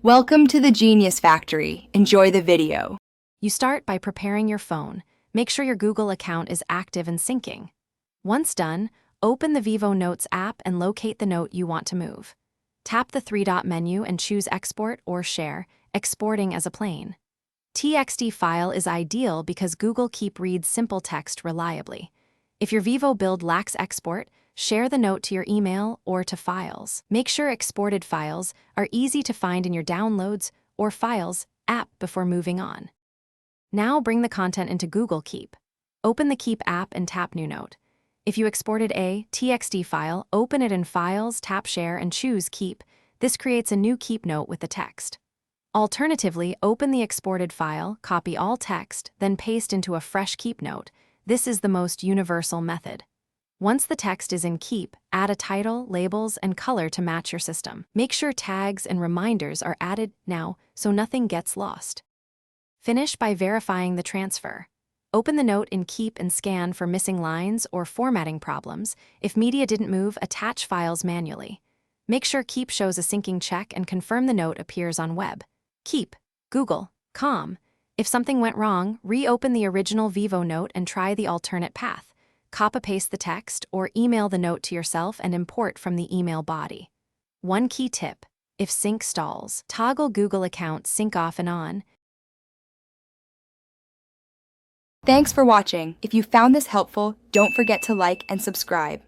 Welcome to the Genius Factory. Enjoy the video. You start by preparing your phone. Make sure your Google account is active and syncing. Once done, open the Vivo Notes app and locate the note you want to move. Tap the three-dot menu and choose Export or Share, exporting as a plain. TXT file is ideal because Google Keep reads simple text reliably. If your Vivo build lacks export, share the note to your email or to Files. Make sure exported files are easy to find in your Downloads or Files app before moving on. Now bring the content into Google Keep. Open the Keep app and tap New Note. If you exported a TXT file, open it in Files, tap Share, and choose Keep. This creates a new Keep note with the text. Alternatively, open the exported file, copy all text, then paste into a fresh Keep note. This is the most universal method. Once the text is in Keep, add a title, labels, and color to match your system. Make sure tags and reminders are added now so nothing gets lost. Finish by verifying the transfer. Open the note in Keep and scan for missing lines or formatting problems. If media didn't move, attach files manually. Make sure Keep shows a syncing check and confirm the note appears on web. Keep, Google.com. If something went wrong, reopen the original Vivo note and try the alternate path. Copy-paste the text or email the note to yourself and import from the email body. One key tip: if sync stalls, toggle Google account sync off and on. Thanks for watching. If you found this helpful, don't forget to like and subscribe.